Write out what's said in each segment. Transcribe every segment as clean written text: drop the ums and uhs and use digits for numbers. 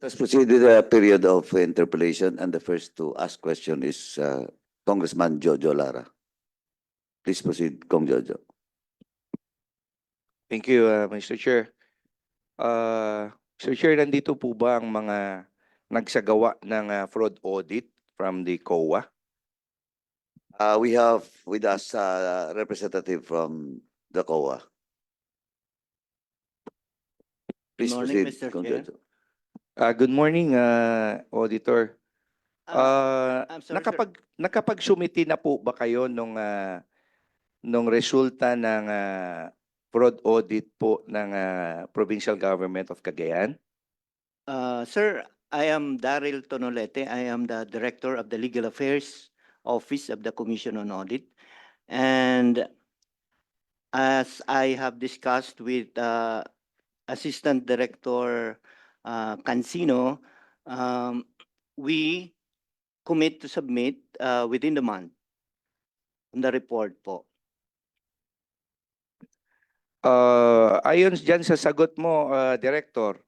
Let's proceed with the period of interpellation, and the first to ask question is Congressman Jojo Lara. Please proceed, Kong Jojo. Thank you, Mr. Chair. Mr. Chair, nandito po ba ang mga nagsagawa ng fraud audit from the COA? We have with us a representative from the COA. Please morning, proceed, Mr. Kong Chair. Jojo. Good morning, Auditor. I'm sorry, sir. Nakapag-sumiti na po ba kayo nung resulta ng fraud audit po ng Provincial Government of Cagayan? Sir, I am Daryl Tonolete. I am the Director of the Legal Affairs Office of the Commission on Audit. And as I have discussed with Assistant Director Cancino, we commit to submit within the month the report po. Ayon dyan sa sagot mo, Director,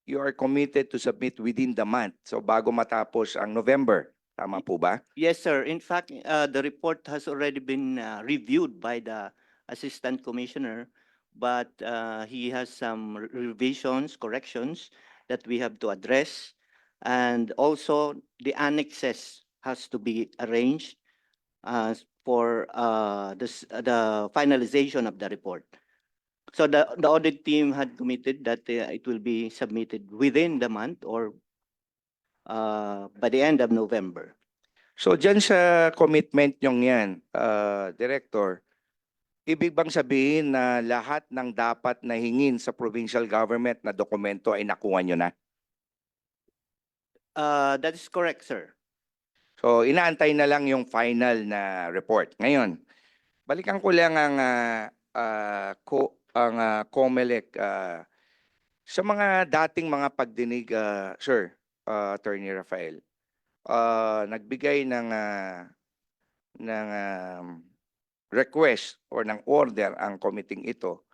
you are committed to submit within the month. So bago matapos ang November. Tama po ba? Yes, sir. In fact, the report has already been reviewed by the Assistant Commissioner, but he has some revisions, corrections that we have to address. And also, the annexes has to be arranged for the finalization of the report. So the audit team had committed that it will be submitted within the month or by the end of November. So dyan sa commitment nyong yan, Director, ibig bang sabihin na lahat ng dapat na hingin sa provincial government na dokumento ay nakuha nyo na? That is correct, sir. So inaantay na lang yung final na report. Ngayon, balikan ko lang ang COMELEC sa mga dating mga pagdinig, Sir, Attorney Rafael. Nagbigay ng request or ng order ang committee ito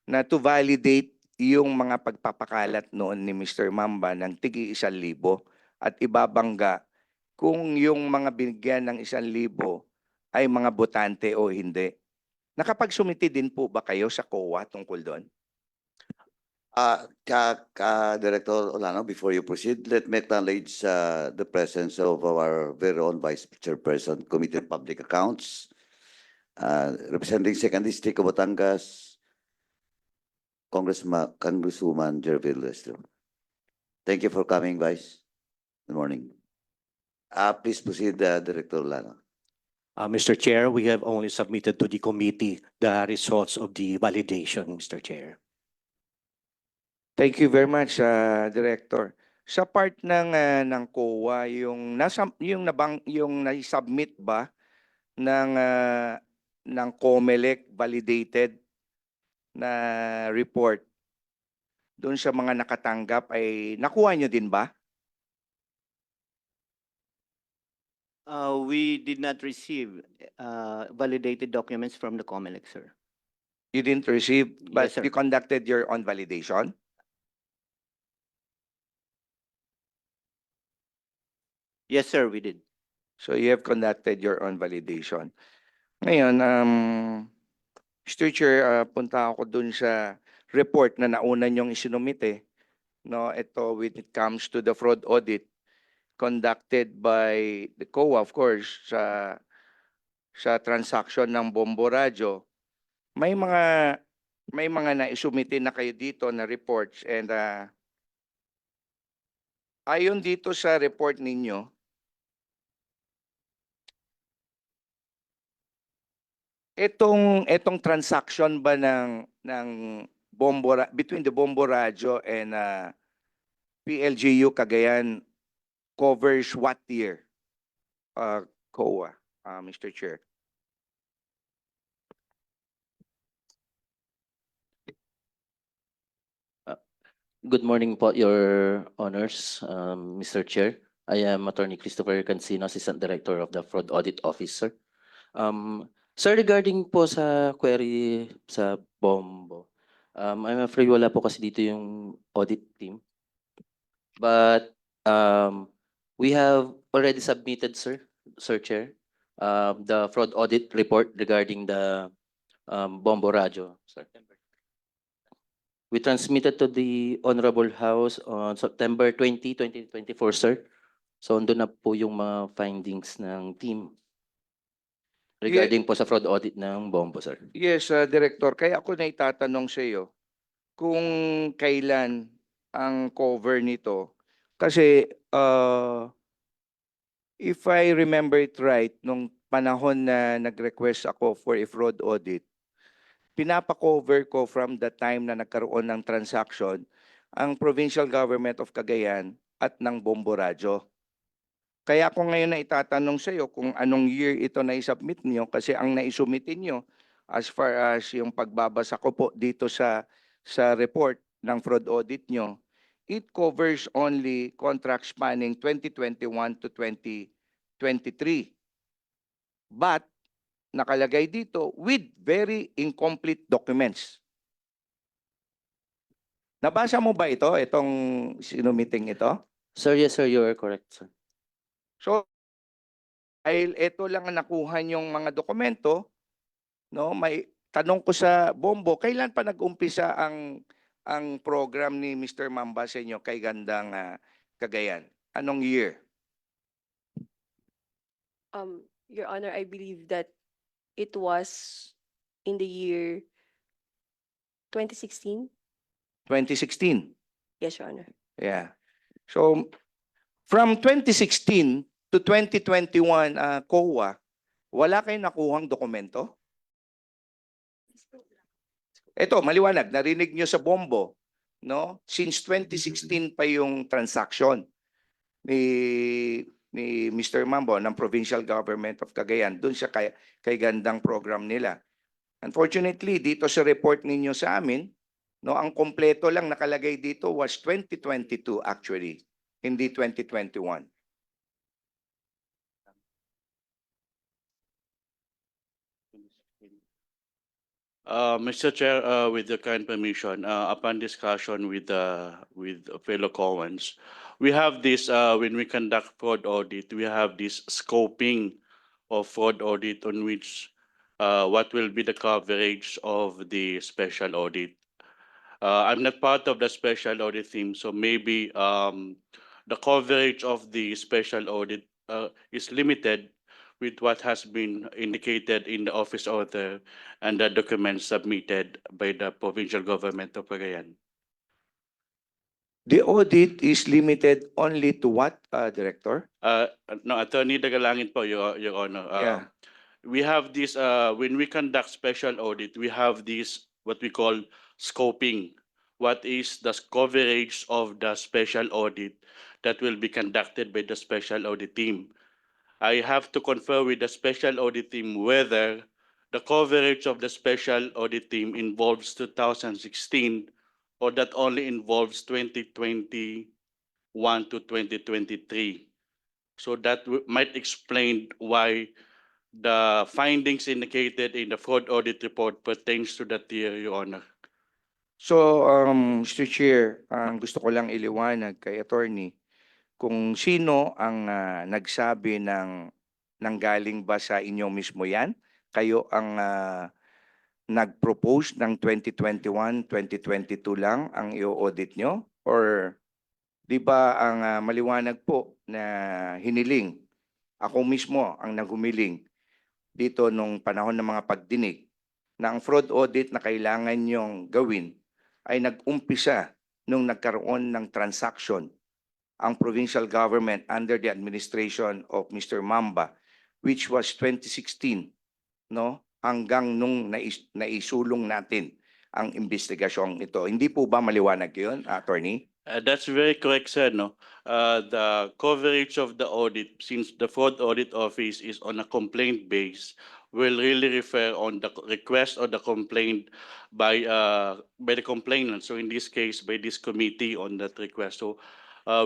na to validate yung mga pagpapakalat noon ni Mr. Mamba ng tigi 1,000 at ibabangga kung yung mga binigyan ng 1,000 ay mga botante o hindi. Nakapag-sumiti din po ba kayo sa COA tungkol doon? Director Olano, before you proceed, let me acknowledge the presence of our very own Vice Chairperson, Committee on Public Accounts, representing 2nd District of Batangas, Congresswoman Jervil Lester. Thank you for coming, Vice. Good morning. Please proceed, Director Olano. Mr. Chair, we have only submitted to the committee the results of the validation, Mr. Chair. Thank you very much, Director. Sa part ng COA, yung na-submit ba ng COMELEC validated na report doon sa mga nakatanggap ay nakuha nyo din ba? We did not receive validated documents from the COMELEC, sir. You didn't receive, but Yes, sir. you conducted your own validation? Yes, sir, we did. So you have conducted your own validation. Ngayon, Mr. Chair, punta ako dun sa report na nauna niyong isinumite. No, ito when it comes to the fraud audit conducted by the COA, of course, sa transaction ng Bombo Radyo. May mga naisumite na kayo dito na reports, and ayon dito sa report ninyo, Etong transaction ba ng between the Bombo Radyo and PLGU Cagayan covers what year? COA, Mr. Chair. Good morning po, Your Honors, Mr. Chair. I am Attorney Christopher Cancino, Assistant Director of the Fraud Audit Officer. Sir, regarding po sa query sa Bombo, I'm afraid wala po kasi dito yung audit team. But we have already submitted, Sir Chair, the fraud audit report regarding the Bombo Radio, sir. We transmitted to the Honorable House on September 20, 2024, sir. So, andun na po yung mga findings ng team regarding po sa fraud audit ng Bombo, sir. Yes, Director. Kaya ako na itatanong sa iyo kung kailan ang cover nito. Kasi if I remember it right, nung panahon na nag-request ako for a fraud audit, pinapa-cover ko from the time na nagkaroon ng transaction ang Provincial Government of Cagayan at ng Bombo Radio. Kaya ako ngayon na itatanong sa iyo kung anong year ito na isubmit niyo kasi ang naisumitin niyo as far as yung pagbabasa ko po dito sa report ng fraud audit niyo, it covers only contract spanning 2021 to 2023. But nakalagay dito with very incomplete documents. Nabasa mo ba ito, itong sinumiting ito? Sir, yes, sir, you are correct, sir. So, dahil ito lang ang nakuha yung mga dokumento, no, may tanong ko sa Bombo, kailan pa nag-umpisa ang program ni Mr. Mamba sa inyo kay Gandang Cagayan? Anong year? Your Honor, I believe that it was in the year 2016. 2016. Yes, Your Honor. Yeah. So, from 2016 to 2021, COA, wala kayong nakuhang dokumento? Ito, maliwanag, narinig nyo sa Bombo, no? Since 2016 pa yung transaction ni Mr. Mambo ng Provincial Government of Cagayan dun sa kay Gandang program nila. Unfortunately, dito sa report ninyo sa amin, no, ang kompleto lang nakalagay dito was 2022 actually, hindi 2021. Mr. Chair, with your kind permission, upon discussion with fellow Coens, we have this, when we conduct fraud audit, we have this scoping of fraud audit on which what will be the coverage of the special audit. I'm not part of the special audit team, so maybe the coverage of the special audit is limited with what has been indicated in the office order and the documents submitted by the provincial government of Cagayan. The audit is limited only to what, Director? No, Attorney Dagalangin po, Your Honor. Yeah. We have this, when we conduct special audit, we have this, what we call scoping. What is the coverage of the special audit that will be conducted by the special audit team? I have to confer with the special audit team whether the coverage of the special audit team involves 2016 or that only involves 2021 to 2023. So that might explain why the findings indicated in the fraud audit report pertains to that year, Your Honor. So, Mr. Chair, ang gusto ko lang iliwanag kay attorney kung sino ang nagsabi ng nanggaling ba sa inyo mismo yan? Kayo ang nag-propose ng 2021, 2022 lang ang i-audit nyo? Or di ba ang maliwanag po na hiniling, ako mismo ang naghumiling dito nung panahon ng mga pagdinig na ang fraud audit na kailangan nyong gawin ay nag-umpisa nung nagkaroon ng transaction ang provincial government under the administration of Mr. Mamba, which was 2016, no? Hanggang nung naisulong natin ang investigasyong ito. Hindi po ba maliwanag yun, attorney? That's very correct, sir. No, the coverage of the audit, since the fraud audit office is on a complaint base, will really refer on the request or the complaint by the complainant. So in this case, by this committee on that request. So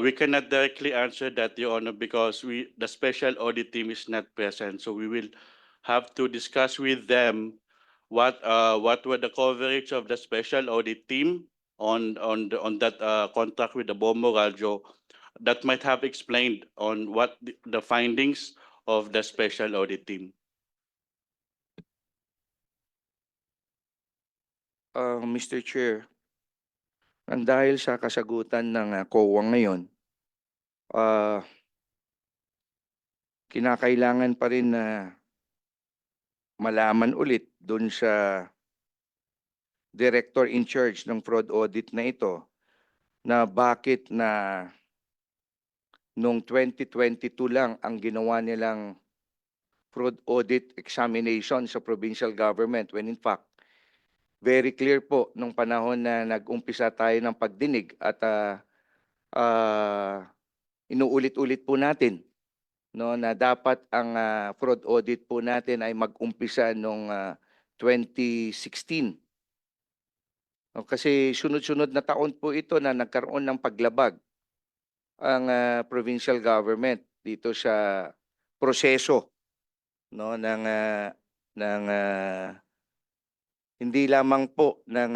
we cannot directly answer that, Your Honor, because the special audit team is not present. So we will have to discuss with them what were the coverage of the special audit team on that contract with the Bombo Radio that might have explained on what the findings of the special audit team. Mr. Chair, ang dahil sa kasagutan ng COA ngayon, kinakailangan pa rin na malaman ulit dun sa director in charge ng fraud audit na ito na bakit na noong 2022 lang ang ginawa nilang fraud audit examination sa provincial government when in fact very clear po nung panahon na nag-umpisa tayo ng pagdinig at inuulit-ulit po natin no na dapat ang fraud audit po natin ay mag-umpisa nung 2016. No, kasi sunod-sunod na taon po ito na nagkaroon ng paglabag ang provincial government dito sa proseso no ng hindi lamang po ng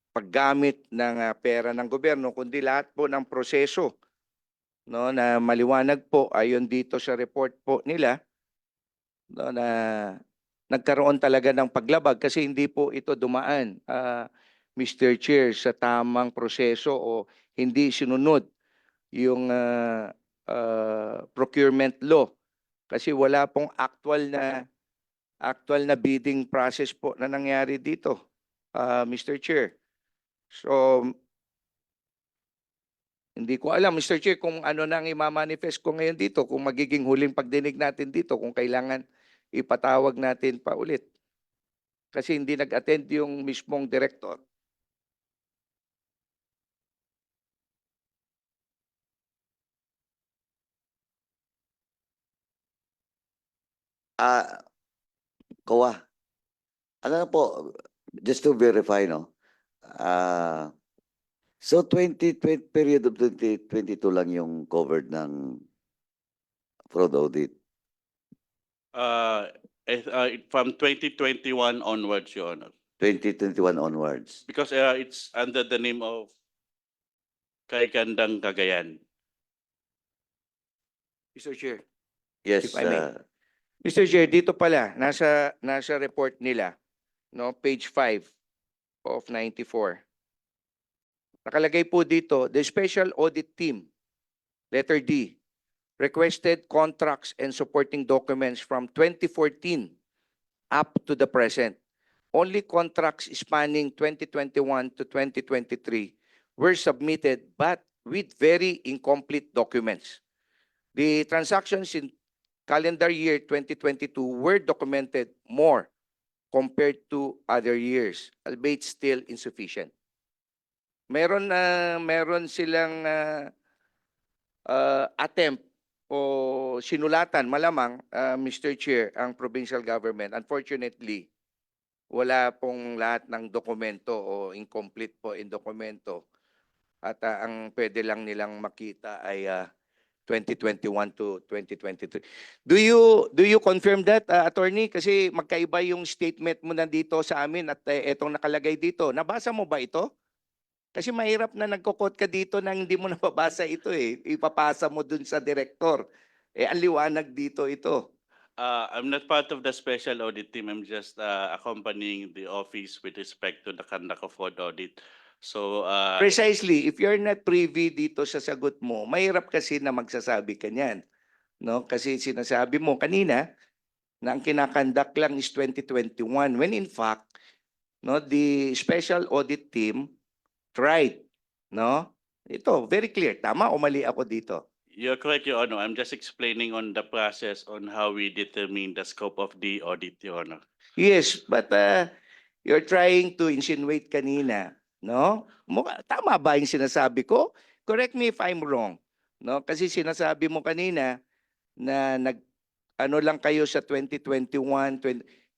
paggamit ng pera ng gobyerno kundi lahat po ng proseso no na maliwanag po ayon dito sa report po nila no na nagkaroon talaga ng paglabag kasi hindi po ito dumaan Mr. Chair sa tamang proseso o hindi sinunod yung procurement law kasi wala pong actual na bidding process po na nangyari dito Mr. Chair. So hindi ko alam Mr. Chair kung ano nang i-manifest ko ngayon dito kung magiging huling pagdinig natin dito kung kailangan ipatawag natin pa ulit. Kasi hindi nag-attend yung mismong director. COA. Ano na po, just to verify, no? So 2020, period of 2022 lang yung covered ng fraud audit. From 2021 onwards, Your Honor. 2021 onwards. Because it's under the name of Kay Gandang Cagayan. Mr. Chair. Yes, If I may. Mr. Chair, dito pala, nasa report nila, no, page 5 of 94. Nakalagay po dito, the Special Audit Team, letter D, requested contracts and supporting documents from 2014 up to the present. Only contracts spanning 2021 to 2023 were submitted but with very incomplete documents. The transactions in calendar year 2022 were documented more compared to other years, albeit still insufficient. Meron silang attempt o sinulatan malamang Mr. Chair ang provincial government. Unfortunately, wala pong lahat ng dokumento o incomplete po in dokumento. At ang pwede lang nilang makita ay 2021 to 2023. Do you confirm that, attorney? Kasi magkaiba yung statement mo nandito sa amin at etong nakalagay dito. Nabasa mo ba ito? Kasi mahirap na nagko-quote ka dito na hindi mo nababasa ito eh. Ipapasa mo dun sa director. Ang liwanag dito ito. I'm not part of the special audit team. I'm just accompanying the office with respect to the conduct of fraud audit. So Precisely, if you're not privy dito sa sagot mo, mahirap kasi na magsasabi ka niyan. No? Kasi sinasabi mo kanina na ang kinakandak lang is 2021 when in fact no, the special audit team tried. No? Ito, very clear. Tama o mali ako dito? you're correct, Your Honor. I'm just explaining on the process on how we determine the scope of the audit, Your Honor. Yes, but you're trying to insinuate kanina, no? Tama ba yung sinasabi ko? Correct me if I'm wrong. No? Kasi sinasabi mo kanina na ano lang kayo sa 2021,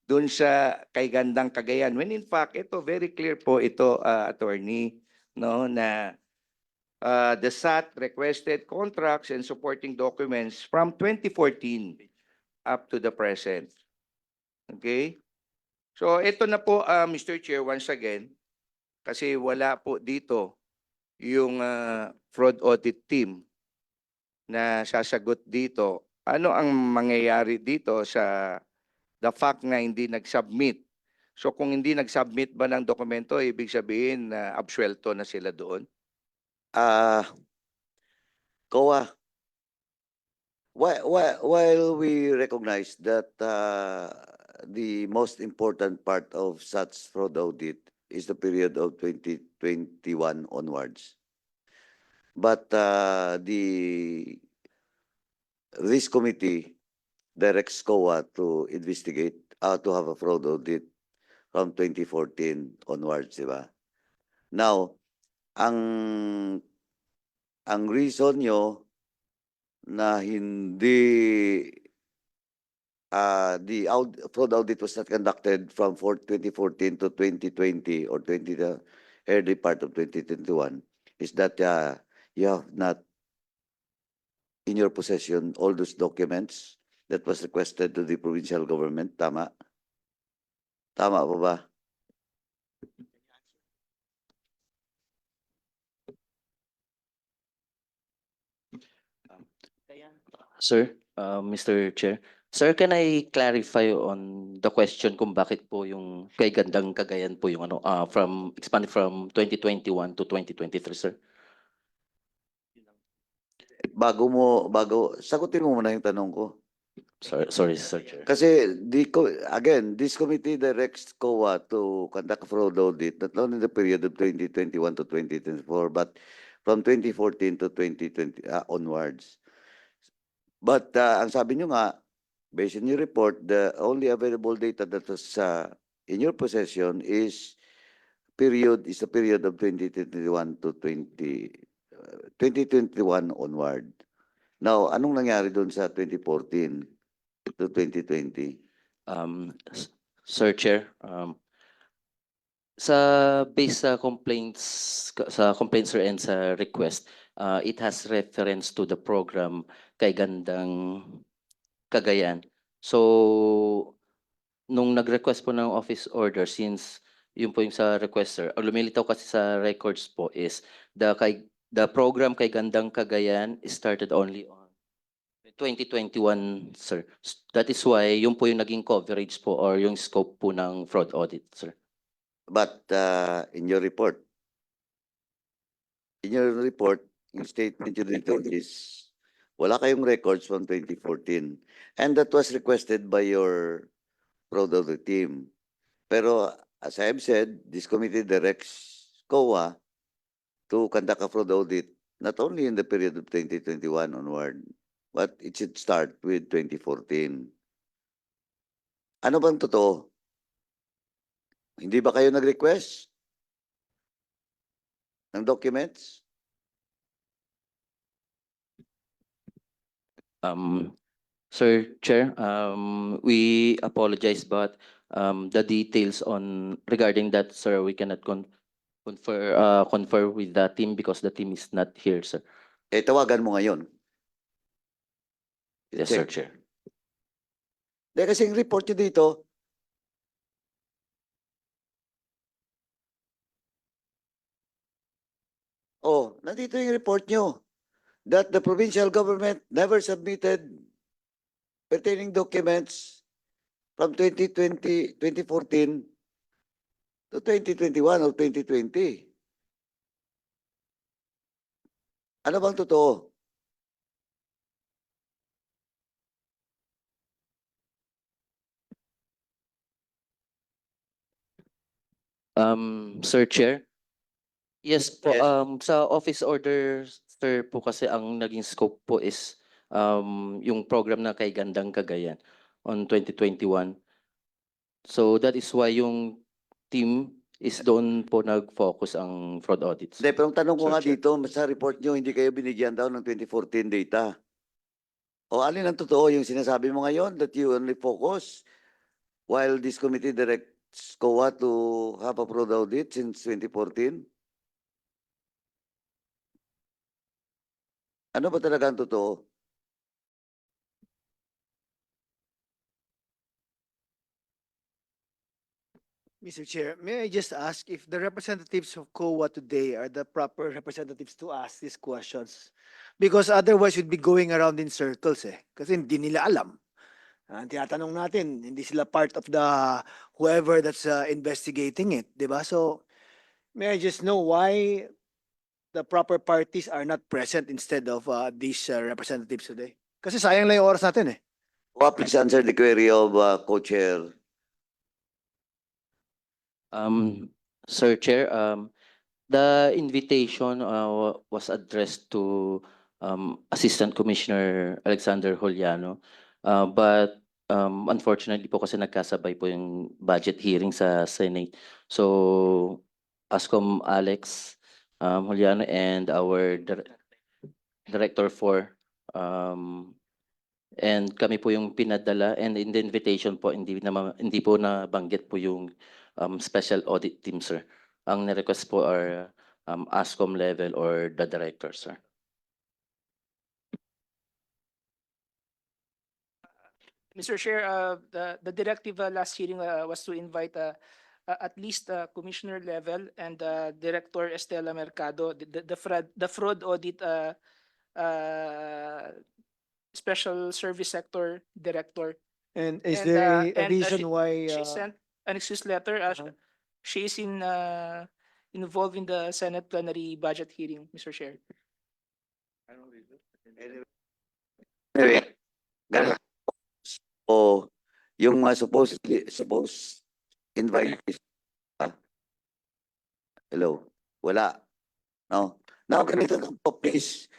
doon sa kay Gandang Cagayan. When in fact, ito very clear po ito, attorney, no, na the SAT requested contracts and supporting documents from 2014 up to the present. Okay? So ito na po, Mr. Chair, once again, kasi wala po dito yung fraud audit team na sasagot dito, ano ang mangyayari dito sa the fact na hindi nag-submit? So kung hindi nag-submit ba ng dokumento, ibig sabihin na absuelto na sila doon? COA, while we recognize that the most important part of such fraud audit is the period of 2021 onwards. But this committee directs COA to investigate, to have a fraud audit from 2014 onwards, di ba? Now, ang reason nyo na hindi fraud audit was not conducted from 2014 to 2020 or the early part of 2021 is that you have not in your possession all those documents that was requested to the provincial government. Tama? Tama po ba? Sir, Mr. Chair. Sir, can I clarify on the question kung bakit po yung kay Gandang Cagayan po yung expanded from 2021 to 2023, sir? Sagutin mo muna yung tanong ko. Sorry, Sir Chair. Kasi again, this committee directs COA to conduct a fraud audit not only in the period of 2021 to 2024 but from 2014 to 2020 onwards. But ang sabi nyo nga, based on your report, the only available data that was in your possession is the period of 2021 to 2021 onward. Now, anong nangyari doon sa 2014 to 2020? Sir Chair, based sa complaints sir and sa request, it has reference to the program kay Gandang Cagayan. So nung nag-request po ng office order, since yun po yung sa requester, lumilitaw kasi sa records po is the program kay Gandang Cagayan started only on 2021, sir. That is why yun po yung naging coverage po or yung scope po ng fraud audit, sir. But in your report, yung statement you did is wala kayong records from 2014. And that was requested by your fraud audit team. Pero as I have said, this committee directs COA to conduct a fraud audit not only in the period of 2021 onward, but it should start with 2014. Ano bang totoo? Hindi ba kayo nag-request ng documents? Sir Chair, we apologize, but the details regarding that, sir, we cannot confer with the team because the team is not here, sir. Tawagan mo ngayon. Yes, sir, Chair. Dahil kasi yung report nyo dito, nandito yung report nyo that the provincial government never submitted pertaining documents from 2014 to 2021 or 2020. Ano bang totoo? Sir Chair, yes po, Yes. sa office order, sir, po kasi ang naging scope po is yung program na kay Gandang Cagayan on 2021. So that is why yung team is doon po nag-focus ang fraud audits. Hindi, pero ang tanong ko Sir nga Chair. dito, sa report nyo, hindi kayo binigyan daw ng 2014 data. O alin ang totoo yung sinasabi mo ngayon that you only focus while this committee directs COA to have a fraud audit since 2014? Ano ba talaga ang totoo? Mr. Chair, may I just ask if the representatives of COA today are the proper representatives to ask these questions? Because otherwise we'd be going around in circles eh. Kasi hindi nila alam. Tinatanong natin, hindi sila part of the whoever that's investigating it, di ba? So, may I just know why the proper parties are not present instead of these representatives today? Kasi sayang lang yung oras natin eh. Please answer the query of co-chair. Sir Chair, the invitation was addressed to Assistant Commissioner Alexander Juliano. But unfortunately po kasi nagkasabay po yung budget hearing sa Senate. So ASCOM Alex Juliano and our Director 4 and kami po yung pinadala, and in the invitation po hindi po nabanggit po yung special audit team, sir. Ang ni-request po are ASCOM level or the director, sir. Mr. Chair, the directive last hearing was to invite at least commissioner level and Director Estela Mercado, the fraud audit special service sector director. And is And, there a and, reason why? She sent an excuse letter. She is involved in the Senate plenary budget hearing, Mr. Chair. Anyway, o yung mga supposed invitees. Hello, wala. No? Now, ganito lang po, please.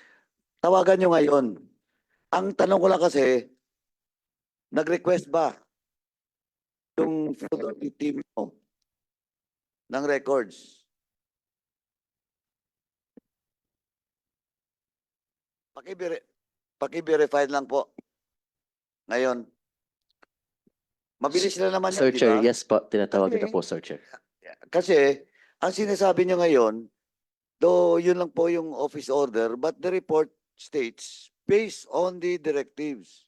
Tawagan nyo ngayon. Ang tanong ko lang kasi, nag-request ba yung team mo ng records? Paki-verify lang po. Ngayon. Mabilis na naman Sir yan, di Chair, ba? yes po, tinatawagan na Okay. po, Sir Chair. Kasi, ang sinasabi nyo ngayon, though yun lang po yung office order, but the report states, based on the directives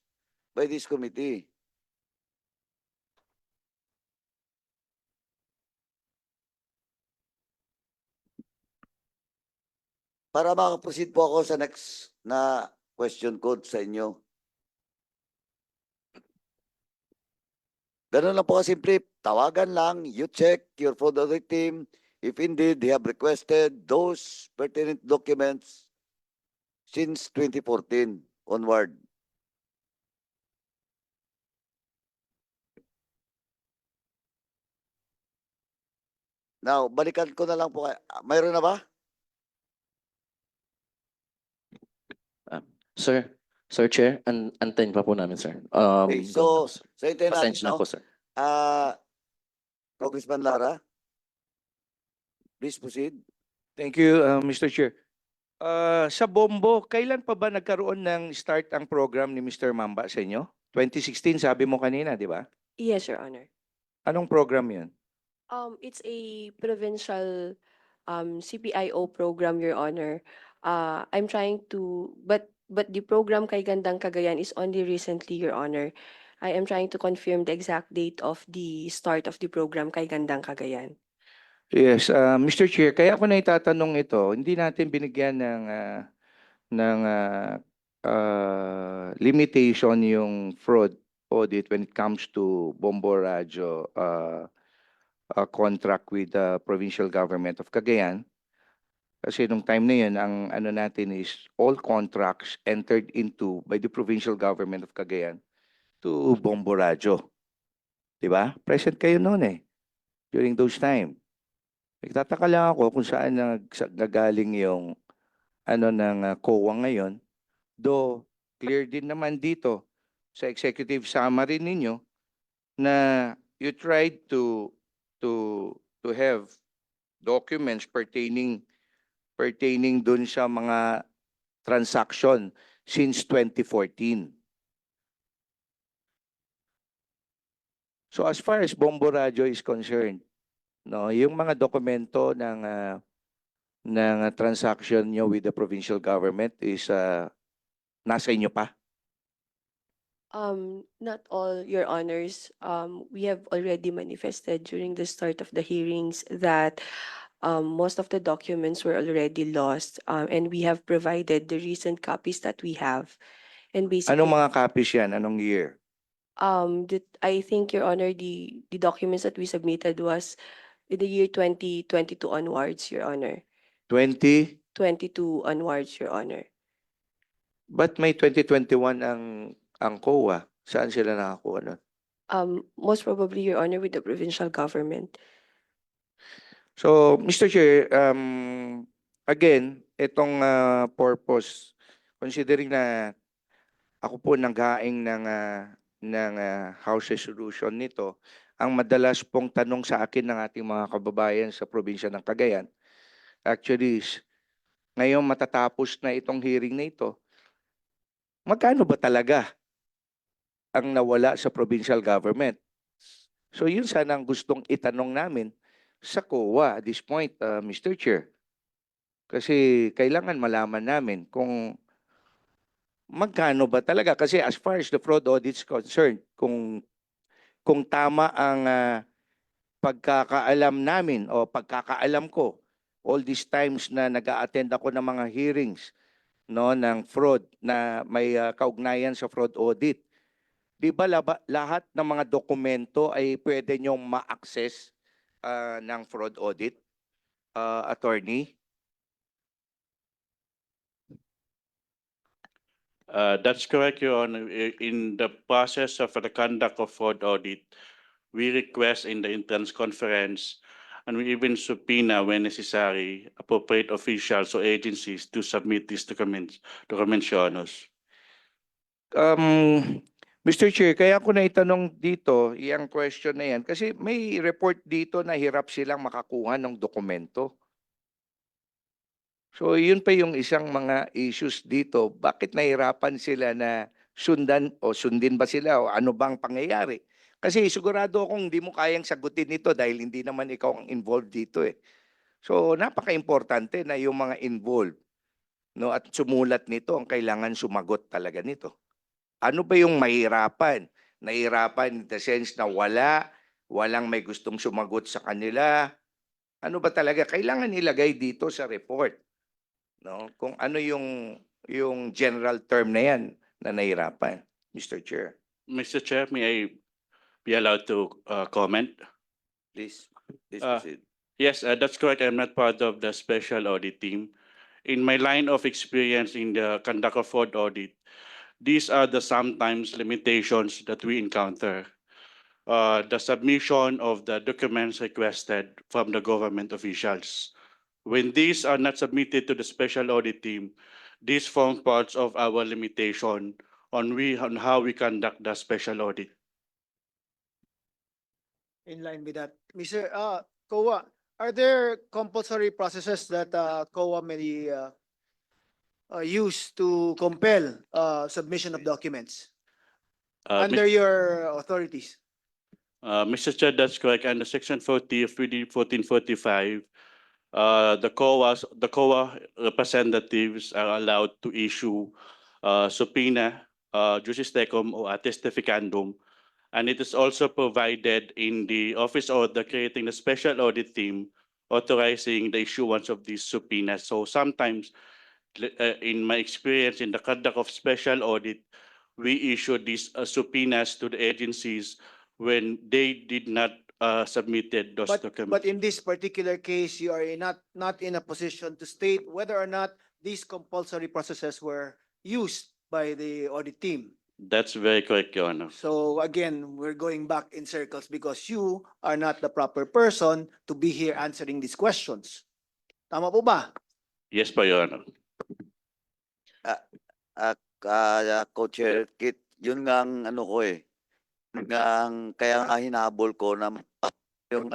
by this committee. Para makaproceed po ako sa next na question code sa inyo. Ganun lang po kasimple. Tawagan lang, you check your fraud audit team. If indeed they have requested those pertinent documents since 2014 onward. Now, balikan ko na lang po. Mayroon na ba? Sir Chair, antayin pa po namin, sir. Okay, so, sa hintayin natin, pasensya na no? po, sir. Congressman Lara, please proceed. Thank you, Mr. Chair. Sa Bombo, kailan pa ba nagkaroon ng start ang program ni Mr. Mamba sa inyo? 2016, sabi mo kanina, di ba? Yes, Your Honor. Anong program yun? It's a provincial CPIO program, Your Honor. I'm trying to, but the program Kay Gandang Cagayan is only recently, Your Honor. I am trying to confirm the exact date of the start of the program Kay Gandang Cagayan. Yes, Mr. Chair, kaya ako na itatanong ito, hindi natin binigyan ng limitation yung fraud audit when it comes to Bombo Radyo contract with the provincial government of Cagayan. Kasi nung time na yun, ang ano natin is all contracts entered into by the provincial government of Cagayan to Bombo Radyo. Diba? Present kayo noon eh, during those time. Nagtataka lang ako kung saan nagagaling yung ano ng COA ngayon. Though clear din naman dito sa executive summary ninyo na you tried to have documents pertaining dun sa mga transaction since 2014. So as far as Bombo Radyo is concerned, no, yung mga dokumento ng transaction nyo with the provincial government is nasa inyo pa? Not all, Your Honors. We have already manifested during the start of the hearings that most of the documents were already lost, and we have provided the recent copies that we have. And basically, Anong mga copies yan? Anong year? I think, Your Honor, the documents that we submitted was in the year 2022 onwards, Your Honor. 20? 22 onwards, Your Honor. Ba't may 2021 ang COA? Saan sila nakakuha nun? Most probably, Your Honor, with the provincial government. So, Mr. Chair, again, itong purpose, considering na ako po naghaing ng House Resolution nito, ang madalas pong tanong sa akin ng ating mga kababayan sa probinsya ng Cagayan, actually, ngayon matatapos na itong hearing na ito, magkano ba talaga ang nawala sa provincial government? So yun sana ang gustong itanong namin sa COA at this point, Mr. Chair. Kasi kailangan malaman namin kung magkano ba talaga. Kasi as far as the fraud audit is concerned, kung tama ang pagkakaalam namin o pagkakaalam ko, all these times na nag-a-attend ako ng mga hearings no, ng fraud na may kaugnayan sa fraud audit, di ba lahat ng mga dokumento ay pwede nyong ma-access ng fraud audit, attorney? That's correct, Your Honor. In the process of the conduct of fraud audit, we request in the entrance conference and we even subpoena when necessary appropriate officials or agencies to submit these documents, Your Honors. Mr. Chair, kaya ko na itanong dito, yung question na yan, kasi may report dito na hirap silang makakuha ng dokumento. So yun pa yung isang mga issues dito. Bakit nahirapan sila na sundan o sundin ba sila o ano bang pangyayari? Kasi sigurado akong hindi mo kayang sagutin ito dahil hindi naman ikaw ang involved dito eh. So napaka-importante na yung mga involved no, at sumulat nito ang kailangan sumagot talaga nito. Ano ba yung mahirapan? Nahirapan in the sense na walang may gustong sumagot sa kanila. Ano ba talaga? Kailangan ilagay dito sa report. No? Kung ano yung general term na yan na nahirapan, Mr. Chair. Mr. Chair, may I be allowed to comment? Please Uh, proceed. Yes, that's correct. I'm not part of the special audit team. In my line of experience in the conduct of fraud audit, these are the sometimes limitations that we encounter. The submission of the documents requested from the government officials. When these are not submitted to the special audit team, these form parts of our limitation on how we conduct the special audit. In line with that, Mr. COA, are there compulsory processes that COA may use to compel submission of documents under your authorities? Mr. Chair, that's correct. Under Section 40 of 1445, the COA representatives are allowed to issue subpoena, juris tecum or attestificandum. And it is also provided in the office order creating the special audit team authorizing the issuance of these subpoenas. So sometimes, in my experience in the conduct of special audit, we issue these subpoenas to the agencies when they did not submitted those documents. But in this particular case, you are not in a position to state whether or not these compulsory processes were used by the audit team. That's very correct, Your Honor. So again, we're going back in circles because you are not the proper person to be here answering these questions. Tama po ba? Yes, po, Your Honor. Co-chair Kit, yun nga ang ano ko eh. Yun nga ang kaya nga hinabol ko na yung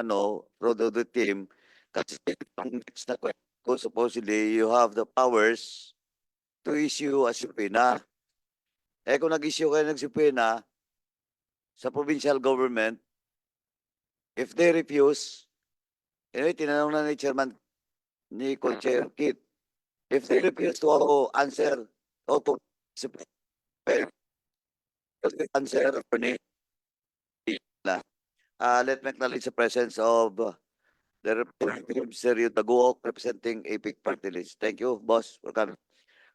fraud audit team kasi ang next na question ko, supposedly you have the powers to issue a subpoena. Eh kung nag-issue kayo ng subpoena sa provincial government, if they refuse, anyway, tinanong na ni Chairman ni Co-Chair Kit, if they refuse to answer or to Answer, attorney. Let me acknowledge the presence of the representative, Mr. Rio Taguok, representing APIC Party List. Thank you, boss. Welcome.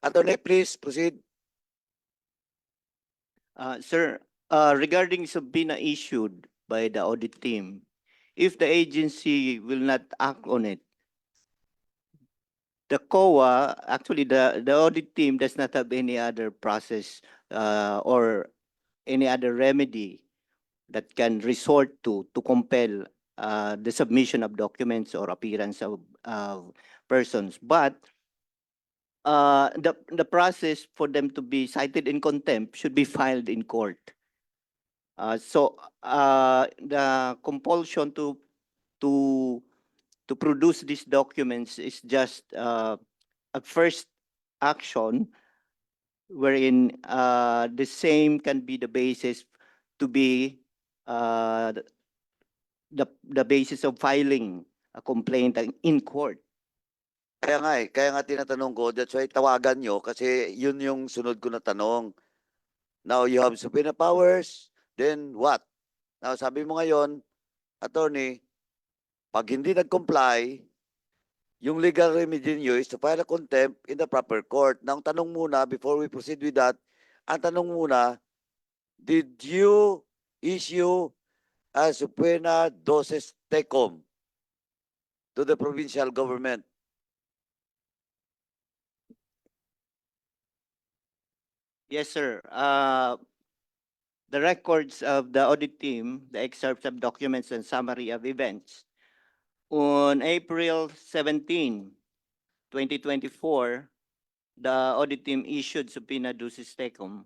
Attorney, please proceed. Sir, regarding subpoena issued by the audit team, if the agency will not act on it, the COA, actually the audit team does not have any other process or any other remedy that can resort to compel the submission of documents or appearance of persons. But the process for them to be cited in contempt should be filed in court. The compulsion to produce these documents is just a first action wherein the same can be the basis to be the basis of filing a complaint in court. Kaya nga tinatanong ko, that's why tawagan nyo kasi yun yung sunod ko na tanong. Now you have subpoena powers, then what? Now sabi mo ngayon, attorney, pag hindi nag-comply, yung legal remedy nyo is to file a contempt in the proper court. Now ang tanong muna, before we proceed with that, ang tanong muna, did you issue a subpoena doses tecum to the provincial government? Yes, sir. The records of the audit team, the excerpts of documents and summary of events. On April 17, 2024, the audit team issued subpoena ducis tecum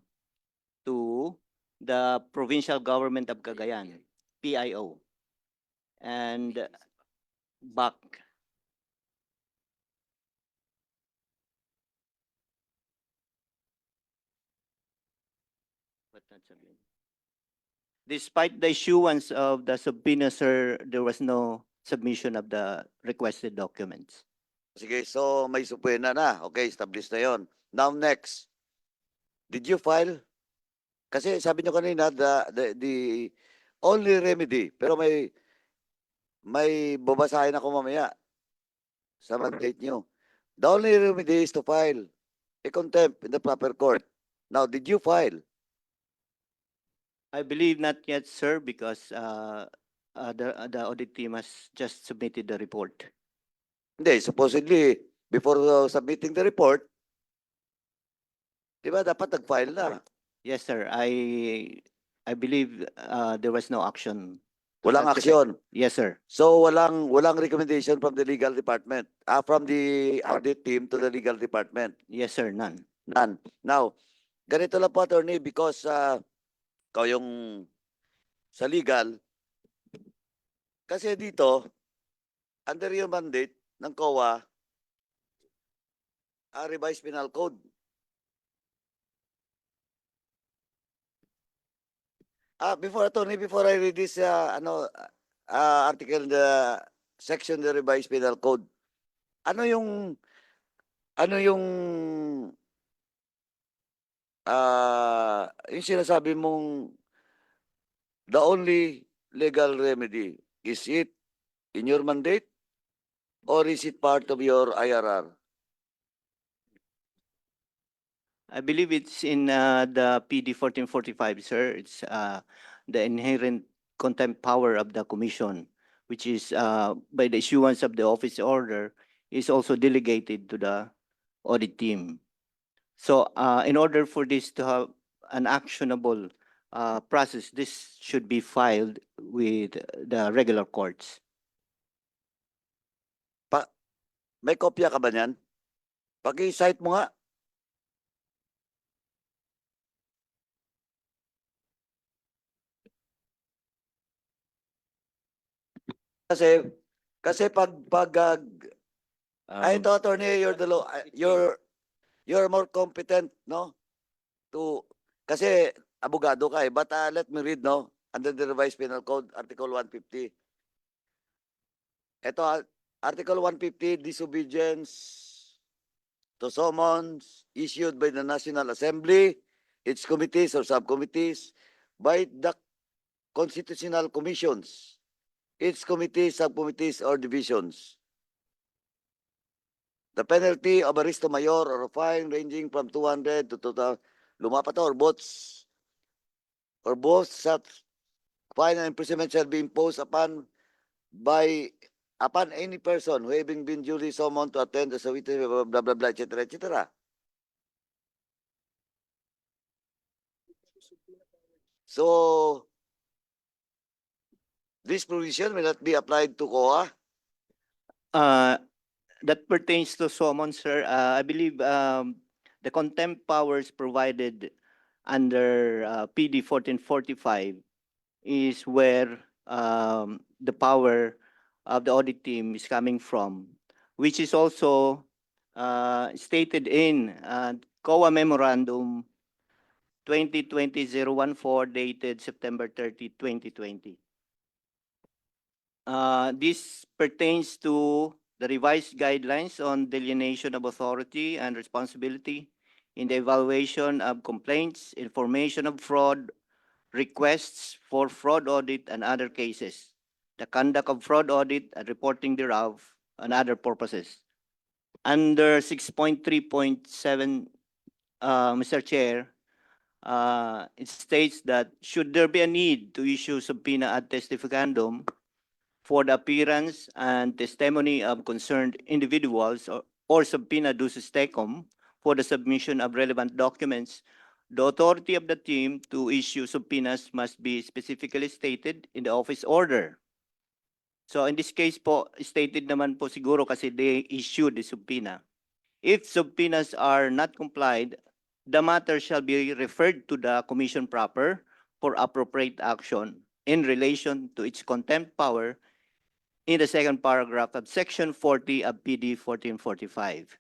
to the provincial government of Cagayan, PIO, and BAC. Despite the issuance of the subpoena, sir, there was no submission of the requested documents. Sige, so may subpoena na. Okay, established na yon. Now next, did you file? Kasi sabi nyo kanina, the only remedy, pero may babasahin ako mamaya sa mandate nyo. The only remedy is to file a contempt in the proper court. Now, did you file? I believe not yet, sir, because the audit team has just submitted the report. Hindi, supposedly, before submitting the report, di ba dapat nag-file na? Yes, sir. I believe there was no action. to Walang that effect. aksyon. Yes, sir. So walang recommendation from the legal department, from the audit team to the legal department. Yes, sir. None. None. Now, ganito lang po, attorney, because ikaw yung sa legal, kasi dito, under your mandate ng COA, revised penal code. Before attorney, before I read this article, the section the revised penal code, ano yung yung sinasabi mong the only legal remedy, is it in your mandate or is it part of your IRR? I believe it's in the PD 1445, sir. It's the inherent contempt power of the commission, which is by the issuance of the office order, is also delegated to the audit team. So in order for this to have an actionable process, this should be filed with the regular courts. May kopya ka ba niyan? Paki-cite mo nga. Kasi ito attorney, you're the law, you're more competent, no? Kasi abogado ka eh, but let me read, no? Under the revised penal code, article 150. Ito, article 150, disobedience to summons issued by the National Assembly its committees or subcommittees by the constitutional commissions, its committees, subcommittees, or divisions. The penalty of arresto mayor or a fine ranging from 200 to 2,000, lumapat or both such fine and imprisonment shall be imposed upon any person who having been duly summoned to attend as a witness, blah, blah, blah, etc., etc. So, this provision will not be applied to COA. That pertains to summons, sir. I believe the contempt powers provided under PD 1445 is where the power of the audit team is coming from, which is also stated in COA Memorandum 2020-014 dated September 30, 2020. This pertains to the revised guidelines on delineation of authority and responsibility in the evaluation of complaints, information of fraud, requests for fraud audit and other cases, the conduct of fraud audit and reporting thereof, and other purposes. Under 6.3.7, Mr. Chair, it states that should there be a need to issue subpoena ad testificandum for the appearance and testimony of concerned individuals or subpoena duces tecum for the submission of relevant documents, the authority of the team to issue subpoenas must be specifically stated in the office order. So in this case po, stated naman po siguro kasi they issued the subpoena. If subpoenas are not complied, the matter shall be referred to the commission proper for appropriate action in relation to its contempt power in the second paragraph of Section 40 of PD 1445.